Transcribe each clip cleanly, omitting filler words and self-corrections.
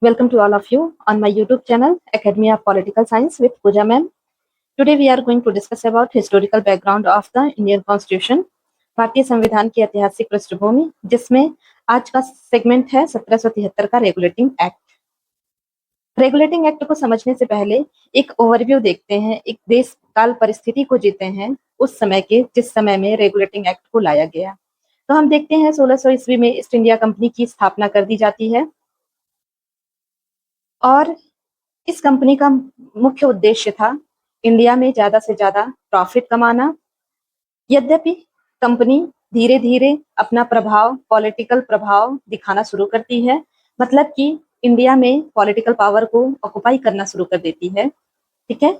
Welcome to all of you on my YouTube channel, Academy of Political Science with Pooja ma'am. Today we are going to discuss about historical background of the Indian Constitution, भारतीय संविधान की ऐतिहासिक पृष्ठभूमि, जिसमें आज का segment है 1773 का रेगुलेटिंग एक्ट। रेगुलेटिंग एक्ट को समझने से पहले एक ओवरव्यू देखते हैं, एक देश काल परिस्थिति को जीते हैं उस समय के जिस समय में रेगुलेटिंग एक्ट को लाया गया। तो हम देखते हैं 1600 ईस्वी में ईस्ट इंडिया कंपनी की स्थापना कर दी जाती है और इस कंपनी का मुख्य उद्देश्य था इंडिया में ज्यादा से ज्यादा प्रॉफिट कमाना। यद्यपि कंपनी धीरे धीरे अपना प्रभाव, पॉलिटिकल प्रभाव दिखाना शुरू करती है, मतलब कि इंडिया में पॉलिटिकल पावर को ऑक्युपाई करना शुरू कर देती है। ठीक है,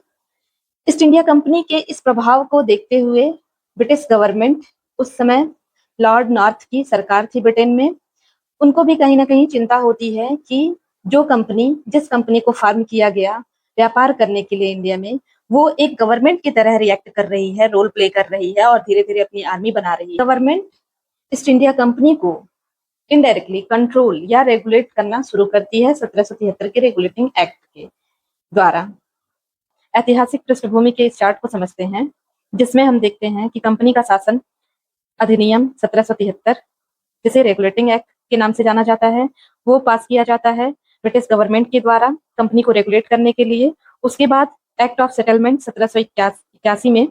ईस्ट इंडिया कंपनी के इस प्रभाव को देखते हुए ब्रिटिश गवर्नमेंट, उस समय लॉर्ड नॉर्थ की सरकार थी ब्रिटेन में, उनको भी कहीं ना कहीं चिंता होती है कि जिस कंपनी को फॉर्म किया गया व्यापार करने के लिए इंडिया में, वो एक गवर्नमेंट की तरह रिएक्ट कर रही है, रोल प्ले कर रही है और धीरे धीरे अपनी आर्मी बना रही है। गवर्नमेंट ईस्ट इंडिया कंपनी को इनडायरेक्टली कंट्रोल या रेगुलेट करना शुरू करती है 1773 के रेगुलेटिंग एक्ट के द्वारा। ऐतिहासिक पृष्ठभूमि के इस चार्ट को समझते हैं, जिसमें हम देखते हैं कि कंपनी का शासन अधिनियम 1773, जिसे रेगुलेटिंग एक्ट के नाम से जाना जाता है, वो पास किया जाता है ब्रिटिश गवर्नमेंट के द्वारा कंपनी को रेगुलेट करने के लिए। उसके बाद एक्ट ऑफ सेटलमेंट 1781 में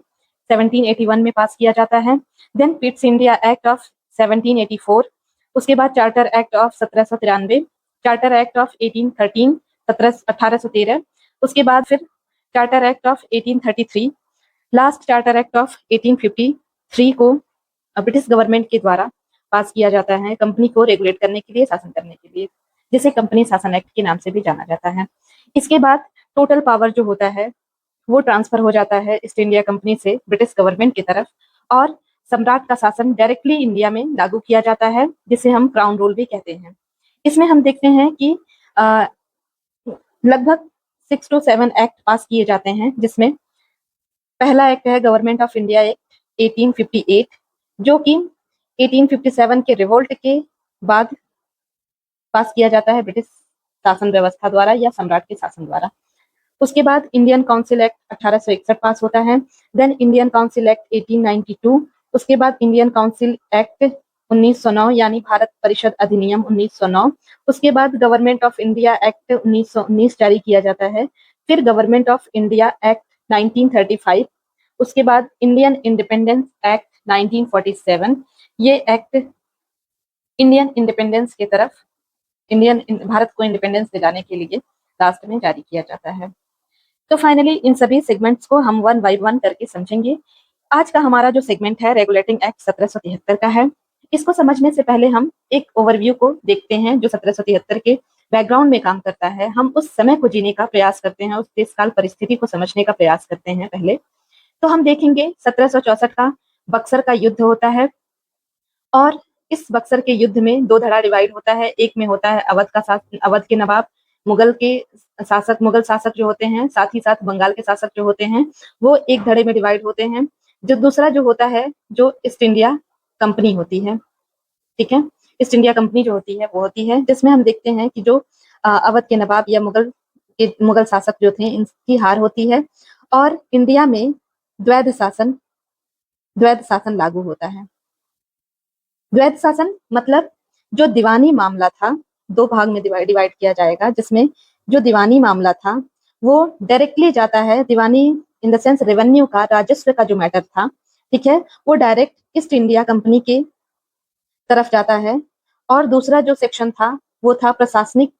1781 में पास किया जाता है। Then Pitt's India act of 1784, उसके बाद charter act of 1793, charter act of 1813 1813, उसके बाद फिर charter act of 1833, last charter act of 1853 को ब्रिटिश गवर्नमेंट के द्वारा पास किया जाता है कंपनी को रेगुलेट करने के लिए, शासन करने के लिए, जिसे कंपनी शासन एक्ट के नाम से भी जाना जाता है। इसके बाद टोटल पावर जो होता है वो ट्रांसफर हो जाता है ईस्ट इंडिया कंपनी से ब्रिटिश गवर्नमेंट की तरफ और सम्राट का शासन डायरेक्टली इंडिया में लागू किया जाता है, जिसे हम क्राउन रूल भी कहते हैं। इसमें हम देखते हैं कि लगभग 6 to 7 एक्ट पास किए जाते हैं, जिसमें पहला एक्ट है गवर्नमेंट ऑफ इंडिया एक्ट 1858, जो कि 1857 के रिवोल्ट के बाद पास किया जाता है ब्रिटिश शासन व्यवस्था द्वारा या सम्राट के शासन द्वारा। उसके बाद इंडियन काउंसिल एक्ट 1861 पास होता है। देन इंडियन काउंसिल एक्ट 1892, उसके बाद इंडियन काउंसिल एक्ट 1909 यानी भारत परिषद अधिनियम 1909, उसके बाद गवर्नमेंट ऑफ इंडिया एक्ट 1919 जारी किया जाता है, फिर गवर्नमेंट ऑफ इंडिया एक्ट 1935, उसके बाद इंडियन इंडिपेंडेंस एक्ट 1947। ये एक्ट इंडियन इंडिपेंडेंस की तरफ, भारत को इंडिपेंडेंस दिलाने के लिए लास्ट में जारी किया जाता है। तो फाइनली इन सभी सेगमेंट्स को हम वन बाय वन करके समझेंगे। आज का हमारा जो सेगमेंट है रेगुलेटिंग एक्ट 1773 का है। इसको समझने से पहले हम एक ओवरव्यू को देखते हैं जो 1773 के बैकग्राउंड में काम करता है। हम उस समय को जीने का प्रयास करते हैं, उस देशकाल परिस्थिति को समझने का प्रयास करते हैं। पहले तो हम देखेंगे 1764 का बक्सर का युद्ध होता है और इस बक्सर के युद्ध में दो धड़ा डिवाइड होता है। एक में होता है अवध के नवाब, मुगल शासक जो होते हैं, साथ ही साथ बंगाल के शासक जो होते हैं, वो एक धड़े में डिवाइड होते हैं। जो दूसरा जो होता है जो ईस्ट इंडिया कंपनी होती है, ठीक है, ईस्ट इंडिया कंपनी जो होती है वो होती है जिसमें हम देखते हैं कि जो अवध के नवाब या मुगल शासक जो थे, इनकी हार होती है और इंडिया में द्वैध शासन लागू होता है। द्वैध शासन मतलब जो दीवानी मामला था, दो भाग में डिवाइड किया जाएगा, जिसमें जो दीवानी मामला था वो डायरेक्टली जाता है, दीवानी इन द सेंस रेवेन्यू का, राजस्व का जो मैटर था, ठीक है, वो डायरेक्ट ईस्ट इंडिया कंपनी के तरफ जाता है। और दूसरा जो सेक्शन था वो था प्रशासनिक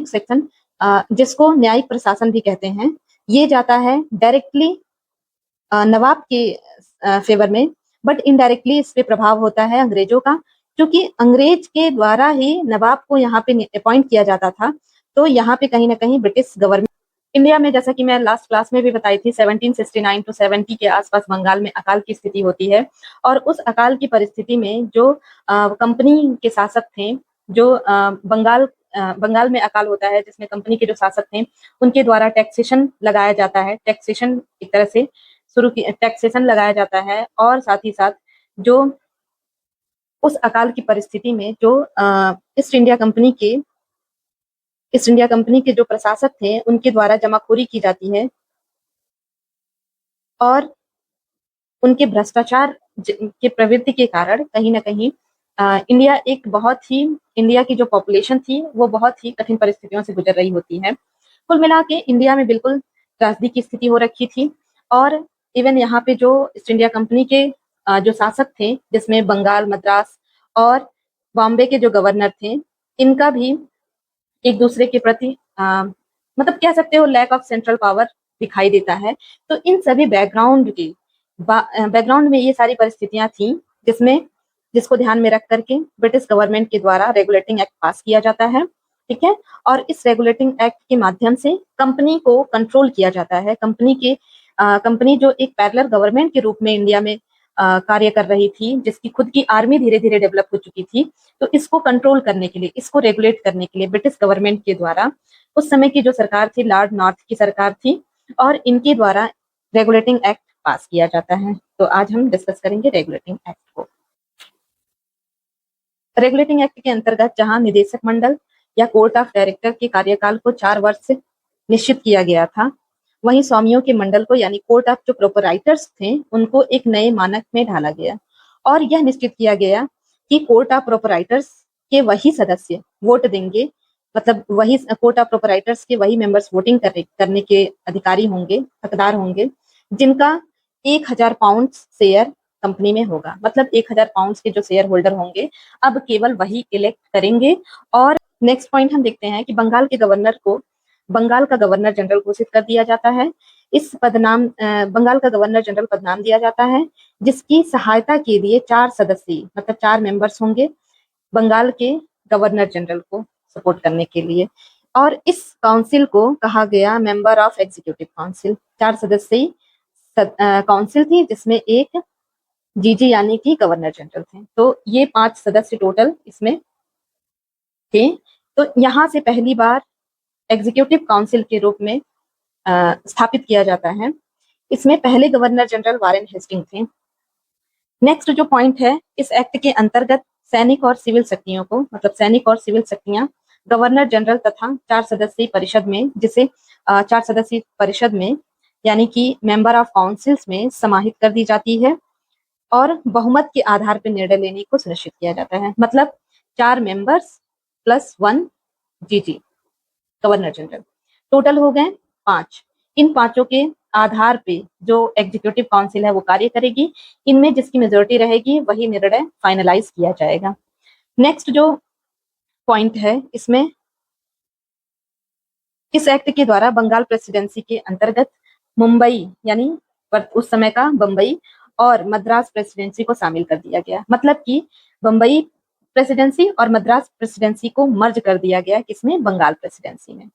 सेक्शन, जिसको न्यायिक प्रशासन भी कहते हैं। ये जाता है डायरेक्टली नवाब के फेवर में, बट इनडायरेक्टली इस पे प्रभाव होता है अंग्रेजों का, क्योंकि अंग्रेज के द्वारा ही नवाब को यहाँ पे अपॉइंट किया जाता था। तो यहाँ पे कहीं ना कहीं ब्रिटिश गवर्नमेंट इंडिया में, जैसा कि मैं लास्ट क्लास में भी बताई थी, 1769 टू 70 के आसपास बंगाल में अकाल की स्थिति होती है और उस अकाल की परिस्थिति में जो कंपनी के शासक थे, जो बंगाल में अकाल होता है जिसमें कंपनी के जो शासक थे उनके द्वारा टैक्सेशन लगाया जाता है, टैक्सेशन एक तरह से टैक्सेशन लगाया जाता है और साथ ही साथ जो उस अकाल की परिस्थिति में जो ईस्ट इंडिया कंपनी के जो प्रशासक थे उनके द्वारा जमाखोरी की जाती है और उनके भ्रष्टाचार के प्रवृत्ति के कारण कहीं ना कहीं इंडिया की जो पॉपुलेशन थी वो बहुत ही कठिन परिस्थितियों से गुजर रही होती है। कुल मिला के इंडिया में बिल्कुल त्रासदी की स्थिति हो रखी थी और इवन यहाँ पे जो ईस्ट इंडिया कंपनी के जो शासक थे जिसमें बंगाल, मद्रास और बॉम्बे के जो गवर्नर थे, इनका भी एक दूसरे के प्रति मतलब कह सकते हो लैक ऑफ सेंट्रल पावर दिखाई देता है। तो इन सभी बैकग्राउंड में ये सारी परिस्थितियां थी जिसको ध्यान में रख करके ब्रिटिश गवर्नमेंट के द्वारा रेगुलेटिंग एक्ट पास किया जाता है, ठीक है। और इस रेगुलेटिंग एक्ट के माध्यम से कंपनी को कंट्रोल किया जाता है। कंपनी जो एक पैरेलल गवर्नमेंट के रूप में इंडिया में कार्य कर रही थी, जिसकी खुद की आर्मी धीरे धीरे डेवलप हो चुकी थी, तो इसको कंट्रोल करने के लिए, इसको रेगुलेट करने के लिए ब्रिटिश गवर्नमेंट के द्वारा उस समय की जो सरकार थी, लॉर्ड नॉर्थ की सरकार थी, और इनके द्वारा रेगुलेटिंग एक्ट पास किया जाता है। तो आज हम डिस्कस करेंगे रेगुलेटिंग एक्ट को। रेगुलेटिंग एक्ट के अंतर्गत जहां निदेशक मंडल या कोर्ट ऑफ डायरेक्टर के कार्यकाल को 4 वर्ष निश्चित किया गया था, वहीं स्वामियों के मंडल को यानी कोर्ट ऑफ जो प्रोपराइटर्स थे उनको एक नए मानक में ढाला गया और यह निश्चित किया गया कि कोर्ट ऑफ प्रोपराइटर्स के वही सदस्य वोट देंगे, मतलब वही कोर्ट ऑफ प्रोपराइटर्स के वही मेंबर्स वोटिंग करने के अधिकारी होंगे, हकदार होंगे, जिनका 1000 पाउंड शेयर कंपनी में होगा। मतलब 1000 पाउंड के जो शेयर होल्डर होंगे अब केवल वही इलेक्ट करेंगे। और नेक्स्ट पॉइंट हम देखते हैं कि बंगाल का गवर्नर जनरल घोषित कर दिया जाता है। बंगाल का गवर्नर जनरल पदनाम दिया जाता है, जिसकी सहायता के लिए 4 सदस्य मतलब 4 मेंबर्स होंगे बंगाल के गवर्नर जनरल को सपोर्ट करने के लिए। और इस काउंसिल को कहा गया मेंबर ऑफ एग्जीक्यूटिव काउंसिल। 4 सदस्यीय काउंसिल थी जिसमें एक जीजी यानी कि गवर्नर जनरल थे। तो ये 5 सदस्य टोटल इसमें थे। तो यहाँ से पहली बार एग्जीक्यूटिव काउंसिल के रूप में स्थापित किया जाता है। इसमें पहले गवर्नर जनरल वारेन हेस्टिंग थे। नेक्स्ट जो पॉइंट है, इस एक्ट के अंतर्गत सैनिक और सिविल शक्तियां गवर्नर जनरल तथा 4 सदस्यीय परिषद में यानी कि मेंबर ऑफ काउंसिल्स में समाहित कर दी जाती है और बहुमत के आधार पर निर्णय लेने को सुनिश्चित किया जाता है। मतलब 4 मेंबर्स प्लस 1 जीजी गवर्नर जनरल, टोटल हो गए 5। इन पांचों के आधार पे जो एग्जीक्यूटिव काउंसिल है वो कार्य करेगी। इनमें जिसकी मेजोरिटी रहेगी वही निर्णय फाइनलाइज किया जाएगा। नेक्स्ट जो पॉइंट है, इसमें इस एक्ट के द्वारा बंगाल प्रेसिडेंसी के अंतर्गत मुंबई यानी उस समय का बंबई और मद्रास प्रेसिडेंसी को शामिल कर दिया गया। मतलब कि बंबई प्रेसिडेंसी और मद्रास प्रेसिडेंसी को मर्ज कर दिया गया किसमें, बंगाल प्रेसिडेंसी में।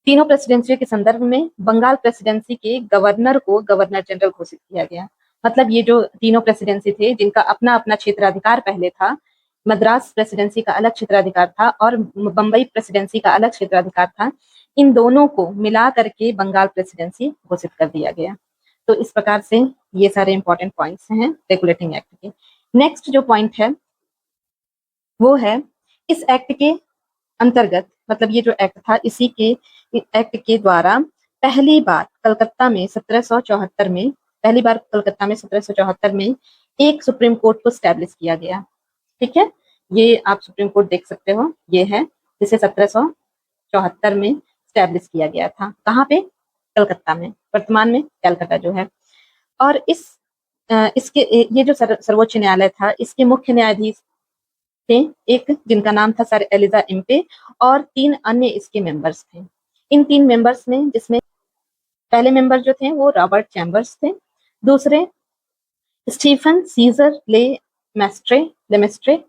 तीनों प्रेसिडेंसी के संदर्भ में बंगाल प्रेसिडेंसी के गवर्नर को गवर्नर जनरल घोषित किया गया। मतलब ये जो तीनों प्रेसिडेंसी थे जिनका अपना अपना क्षेत्राधिकार पहले था, मद्रास प्रेसिडेंसी का अलग क्षेत्राधिकार था और बंबई प्रेसिडेंसी का अलग क्षेत्राधिकार था, इन दोनों को मिला करके बंगाल प्रेसिडेंसी घोषित कर दिया गया। तो इस प्रकार से ये सारे इंपॉर्टेंट पॉइंट्स हैं रेगुलेटिंग एक्ट के। नेक्स्ट जो पॉइंट है वो है इस एक्ट के अंतर्गत, मतलब ये जो एक्ट था इसी के एक्ट के द्वारा पहली बार कलकत्ता में 1774 में एक सुप्रीम कोर्ट को स्टैब्लिश किया गया। ठीक है, ये आप सुप्रीम कोर्ट देख सकते हो, ये है जिसे 1774 में स्टैब्लिश किया गया था। कहाँ पे, कलकत्ता में, वर्तमान में कलकत्ता जो है। और इसके ये जो सर्वोच्च न्यायालय था, इसके मुख्य न्यायाधीश थे एक जिनका नाम था सर एलिजा इम्पे और 3 अन्य इसके मेंबर्स थे। इन 3 मेंबर्स में जिसमें पहले मेंबर जो थे वो रॉबर्ट चैम्बर्स थे, दूसरे स्टीफन सीजर लेमेस्ट्रे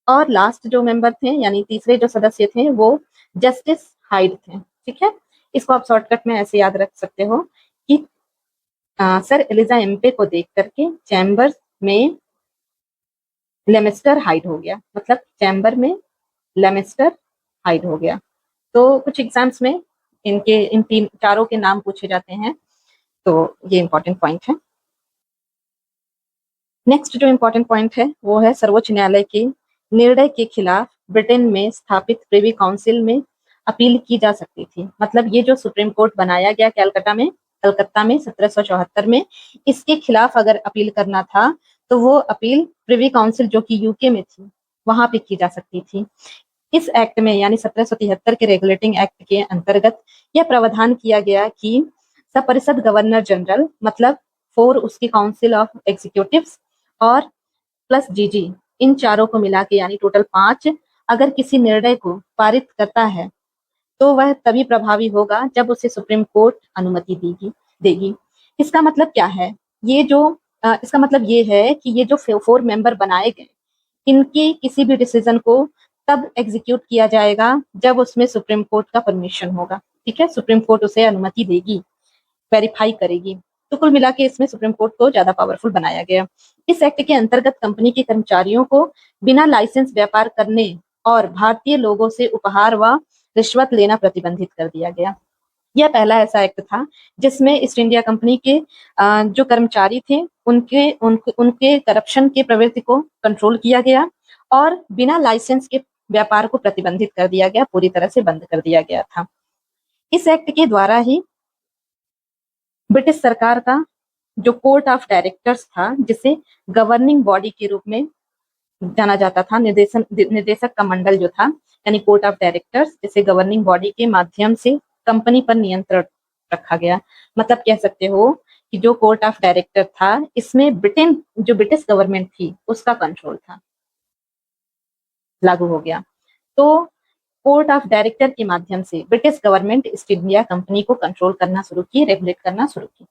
और लास्ट जो मेंबर थे यानी तीसरे जो सदस्य थे वो जस्टिस हाइड थे। ठीक है, इसको आप शॉर्टकट में ऐसे याद रख सकते हो कि सर एलिजा एम्पे को देख करके चैम्बर्स में लेमेस्टर हाइड हो गया, मतलब चैम्बर में लेमेस्टर हाइड हो गया। तो कुछ एग्जाम्स में इन चारों के नाम पूछे जाते हैं, तो ये इंपॉर्टेंट पॉइंट है। नेक्स्ट जो इम्पोर्टेंट पॉइंट है वो है सर्वोच्च न्यायालय के निर्णय के खिलाफ ब्रिटेन में स्थापित प्रिवी काउंसिल में अपील की जा सकती थी। मतलब ये जो सुप्रीम कोर्ट बनाया गया कलकत्ता में 1774 में, इसके खिलाफ अगर अपील करना था तो वो अपील प्रिवी काउंसिल जो कि यूके में थी वहां पे की जा सकती थी। इस एक्ट में यानी 1773 के रेगुलेटिंग एक्ट के अंतर्गत यह प्रावधान किया गया कि सपरिषद गवर्नर जनरल मतलब 4 उसकी काउंसिल ऑफ एग्जीक्यूटिव्स और प्लस जीजी, इन चारों को मिला के यानी टोटल 5 अगर किसी निर्णय को पारित करता है तो वह तभी प्रभावी होगा जब उसे सुप्रीम कोर्ट अनुमति देगी। इसका मतलब क्या है? इसका मतलब ये है कि ये जो 4 मेंबर बनाए गए, इनके किसी भी डिसीजन को तब एग्जीक्यूट किया जाएगा जब उसमें सुप्रीम कोर्ट का परमिशन होगा। ठीक है, सुप्रीम कोर्ट उसे अनुमति देगी, वेरीफाई करेगी। तो कुल मिला के इसमें सुप्रीम कोर्ट को ज्यादा पावरफुल बनाया गया। इस एक्ट के अंतर्गत कंपनी के कर्मचारियों को बिना लाइसेंस व्यापार करने और भारतीय लोगों से उपहार व रिश्वत लेना प्रतिबंधित कर दिया गया। यह पहला ऐसा एक्ट था जिसमें ईस्ट इंडिया कंपनी के जो कर्मचारी थे उनके करप्शन के प्रवृत्ति को कंट्रोल किया गया और बिना लाइसेंस के व्यापार को प्रतिबंधित कर दिया गया, पूरी तरह से बंद कर दिया गया था। इस एक्ट के द्वारा ही ब्रिटिश सरकार का जो कोर्ट ऑफ डायरेक्टर्स था, जिसे गवर्निंग बॉडी के रूप में जाना जाता था, निर्देशक का मंडल जो था यानी कोर्ट ऑफ डायरेक्टर्स, जिसे गवर्निंग बॉडी के माध्यम से कंपनी पर नियंत्रण रखा गया। मतलब कह सकते हो कि जो कोर्ट ऑफ डायरेक्टर था, इसमें ब्रिटिश गवर्नमेंट थी उसका कंट्रोल था, लागू हो गया। तो कोर्ट ऑफ डायरेक्टर के माध्यम से British government east India company को कंट्रोल करना शुरू की, रेगुलेट करना शुरू की।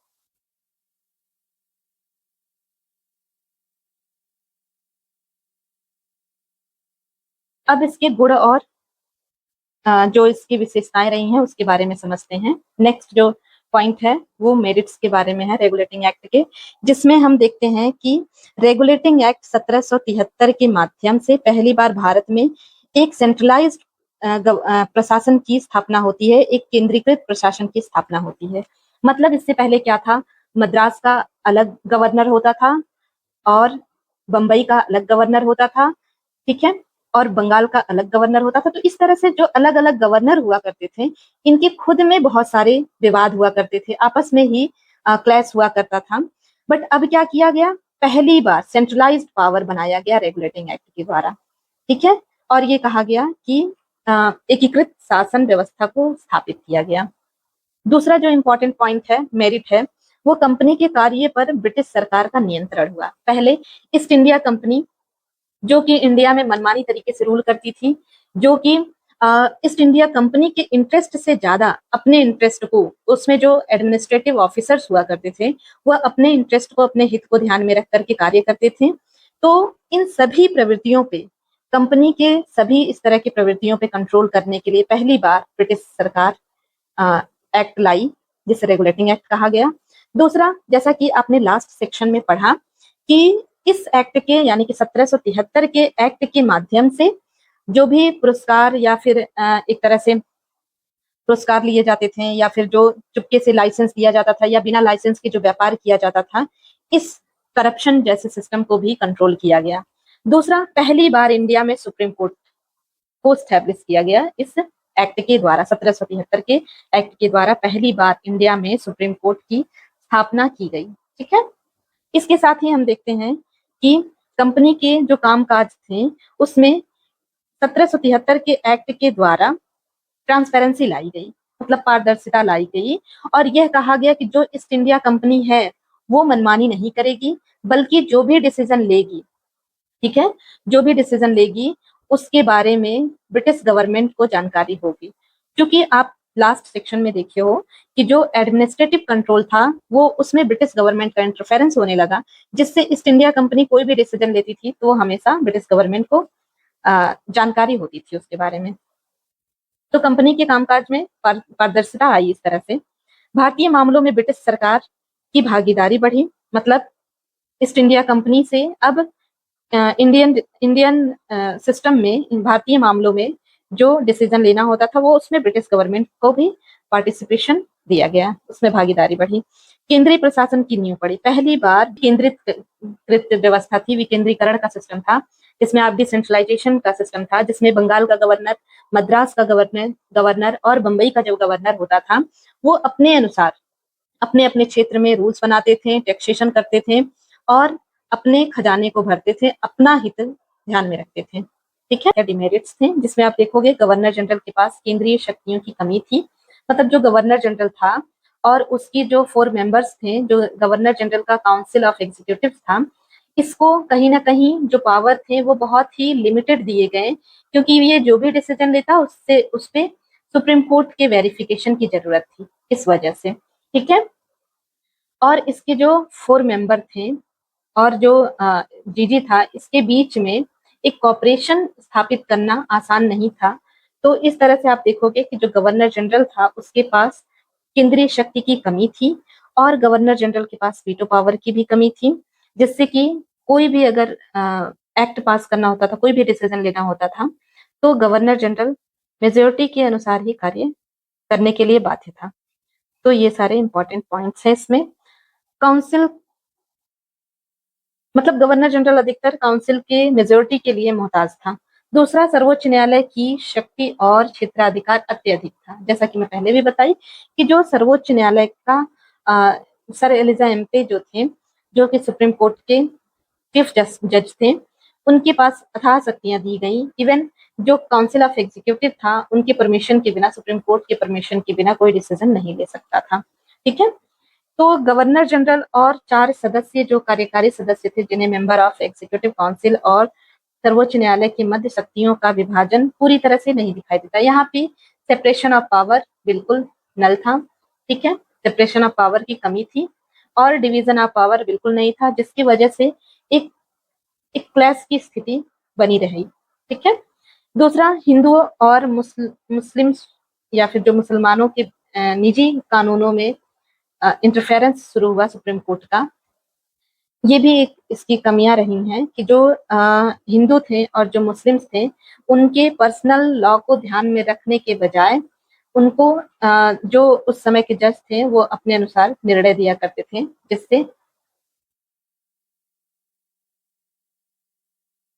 अब इसके गुण और जो इसकी विशेषताएं रही हैं उसके बारे में समझते हैं। नेक्स्ट जो पॉइंट है वो मेरिट्स के बारे में है रेगुलेटिंग एक्ट के, जिसमें हम देखते हैं कि रेगुलेटिंग एक्ट 1773 के माध्यम से पहली बार भारत में एक सेंट्रलाइज्ड प्रशासन की स्थापना होती है, एक केंद्रीकृत प्रशासन की स्थापना होती है। मतलब इससे पहले क्या था, मद्रास का अलग गवर्नर होता था और बंबई का अलग गवर्नर होता था, ठीक है, और बंगाल का अलग गवर्नर होता था। तो इस तरह से जो अलग अलग गवर्नर हुआ करते थे, इनके खुद में बहुत सारे विवाद हुआ करते थे, आपस में ही क्लैश हुआ करता था। बट अब क्या किया गया, पहली बार सेंट्रलाइज्ड पावर बनाया गया रेगुलेटिंग एक्ट के द्वारा, ठीक है, और ये कहा गया कि एकीकृत शासन व्यवस्था को स्थापित किया गया। दूसरा जो इम्पोर्टेंट पॉइंट है, मेरिट है, वो कंपनी के कार्य पर ब्रिटिश सरकार का नियंत्रण हुआ। पहले ईस्ट इंडिया कंपनी जो कि इंडिया में मनमानी तरीके से रूल करती थी, जो कि ईस्ट इंडिया कंपनी के इंटरेस्ट से ज्यादा अपने इंटरेस्ट को, उसमें जो एडमिनिस्ट्रेटिव ऑफिसर्स हुआ करते थे वह अपने इंटरेस्ट को, अपने हित को ध्यान में रख करके कार्य करते थे। तो इन सभी प्रवृत्तियों पे, कंपनी के सभी इस तरह की प्रवृत्तियों पे कंट्रोल करने के लिए पहली बार ब्रिटिश सरकार एक्ट लाई, जिसे रेगुलेटिंग एक्ट कहा गया। दूसरा, जैसा कि आपने लास्ट सेक्शन में पढ़ा कि इस एक्ट के यानी कि 1773 के एक्ट के माध्यम से जो भी पुरस्कार या फिर एक तरह से पुरस्कार लिए जाते थे या फिर जो चुपके से लाइसेंस दिया जाता था या बिना लाइसेंस के जो व्यापार किया जाता था, इस करप्शन जैसे सिस्टम को भी कंट्रोल किया गया। दूसरा, पहली बार इंडिया में सुप्रीम कोर्ट को स्टैब्लिश किया गया इस एक्ट के द्वारा, 1773 के एक्ट के द्वारा पहली बार इंडिया में सुप्रीम कोर्ट की स्थापना की गई, ठीक है। इसके साथ ही हम देखते हैं कि कंपनी के जो कामकाज थे उसमें 1773 के एक्ट के द्वारा ट्रांसपेरेंसी लाई गई, मतलब पारदर्शिता लाई गई, और यह कहा गया कि जो ईस्ट इंडिया कंपनी है वो मनमानी नहीं करेगी, बल्कि जो भी डिसीजन लेगी, ठीक है, जो भी डिसीजन लेगी उसके बारे में ब्रिटिश गवर्नमेंट को जानकारी होगी। क्योंकि आप लास्ट सेक्शन में देखे हो कि जो एडमिनिस्ट्रेटिव कंट्रोल था वो उसमें ब्रिटिश गवर्नमेंट का इंटरफेरेंस होने लगा, जिससे ईस्ट इंडिया कंपनी कोई भी डिसीजन लेती थी तो हमेशा ब्रिटिश गवर्नमेंट को जानकारी होती थी उसके बारे में। तो कंपनी के कामकाज में पारदर्शिता आई इस तरह से। भारतीय मामलों में ब्रिटिश सरकार की भागीदारी बढ़ी, मतलब ईस्ट इंडिया कंपनी से अब इंडियन सिस्टम में, भारतीय मामलों में जो डिसीजन लेना होता था वो उसमें ब्रिटिश गवर्नमेंट को भी पार्टिसिपेशन दिया गया, उसमें भागीदारी बढ़ी। केंद्रीय प्रशासन की नींव पड़ी। पहली बार केंद्रित कृत व्यवस्था थी, विकेंद्रीकरण का सिस्टम था, जिसमें आप डिसेंट्रलाइजेशन का सिस्टम था, जिसमें बंगाल का गवर्नर, मद्रास का गवर्नर और बम्बई का जो गवर्नर होता था, वो अपने अनुसार अपने अपने क्षेत्र में रूल्स बनाते थे, टैक्सेशन करते थे और अपने खजाने को भरते थे, अपना हित ध्यान में रखते थे। ठीक है, डिमेरिट्स थे जिसमें आप देखोगे गवर्नर जनरल के पास केंद्रीय शक्तियों की कमी थी। मतलब जो गवर्नर जनरल था और उसकी जो 4 मेंबर्स थे, जो गवर्नर जनरल का काउंसिल ऑफ एग्जीक्यूटिव था, इसको कहीं ना कहीं जो पावर थे वो बहुत ही लिमिटेड दिए गए, क्योंकि ये जो भी डिसीजन लेता उससे उस पे सुप्रीम कोर्ट के वेरिफिकेशन की जरूरत थी, इस वजह से। ठीक है, और इसके जो 4 मेंबर थे और जो जीजी था, इसके बीच में एक कॉपरेशन स्थापित करना आसान नहीं था। तो इस तरह से आप देखोगे कि जो गवर्नर जनरल था उसके पास केंद्रीय शक्ति की कमी थी और गवर्नर जनरल के पास वीटो पावर की भी कमी थी, जिससे कि कोई भी अगर एक्ट पास करना होता था, कोई भी डिसीजन लेना होता था, तो गवर्नर जनरल मेजोरिटी के अनुसार ही कार्य करने के लिए बाध्य था। तो ये सारे इंपॉर्टेंट पॉइंट्स हैं इसमें। काउंसिल मतलब गवर्नर जनरल अधिकतर काउंसिल के मेजोरिटी के लिए मोहताज था। दूसरा, सर्वोच्च न्यायालय की शक्ति और क्षेत्राधिकार अत्यधिक था। जैसा कि मैं पहले भी बताई कि जो सर्वोच्च न्यायालय का सर एलिजा एम्पे जो थे, जो कि सुप्रीम कोर्ट के चीफ जज थे, उनके पास अथाह शक्तियां दी गई। इवन जो काउंसिल ऑफ एग्जीक्यूटिव था, उनके परमिशन के बिना, सुप्रीम कोर्ट के परमिशन के बिना कोई डिसीजन नहीं ले सकता था। ठीक है, तो गवर्नर जनरल और 4 सदस्य जो कार्यकारी सदस्य थे, जिन्हें मेंबर ऑफ एग्जीक्यूटिव काउंसिल और सर्वोच्च न्यायालय के मध्य शक्तियों का विभाजन पूरी तरह से नहीं दिखाई देता। यहाँ पे सेपरेशन ऑफ पावर बिल्कुल नल था। ठीक है, सेपरेशन ऑफ पावर की कमी थी और डिवीजन ऑफ पावर बिल्कुल नहीं था, जिसकी वजह से एक एक क्लैश की स्थिति बनी रही। ठीक है, दूसरा, हिंदुओं और मुस्लिम्स या फिर जो मुसलमानों के निजी कानूनों में इंटरफेरेंस शुरू हुआ सुप्रीम कोर्ट का। ये भी एक इसकी कमियां रही हैं कि जो हिंदू थे और जो मुस्लिम्स थे, उनके पर्सनल लॉ को ध्यान में रखने के बजाय उनको जो उस समय के जज थे वो अपने अनुसार निर्णय दिया करते थे, जिससे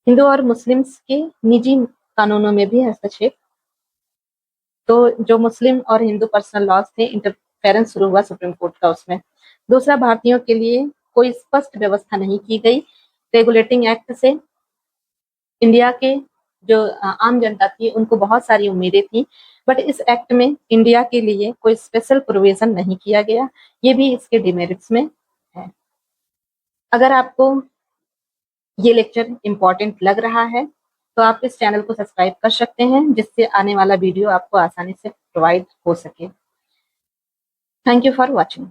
हिंदू और मुस्लिम्स के निजी कानूनों में भी हस्तक्षेप। तो जो मुस्लिम और हिंदू पर्सनल लॉज थे, इंटरफेरेंस शुरू हुआ सुप्रीम कोर्ट का उसमें। दूसरा, भारतीयों के लिए कोई स्पष्ट व्यवस्था नहीं की गई। रेगुलेटिंग एक्ट से इंडिया के जो आम जनता थी उनको बहुत सारी उम्मीदें थी, बट इस एक्ट में इंडिया के लिए कोई स्पेशल प्रोविजन नहीं किया गया। ये भी इसके डिमेरिट्स में है। अगर आपको ये लेक्चर इम्पोर्टेंट लग रहा है तो आप इस चैनल को सब्सक्राइब कर सकते हैं, जिससे आने वाला वीडियो आपको आसानी से प्रोवाइड हो सके। Thank you for watching.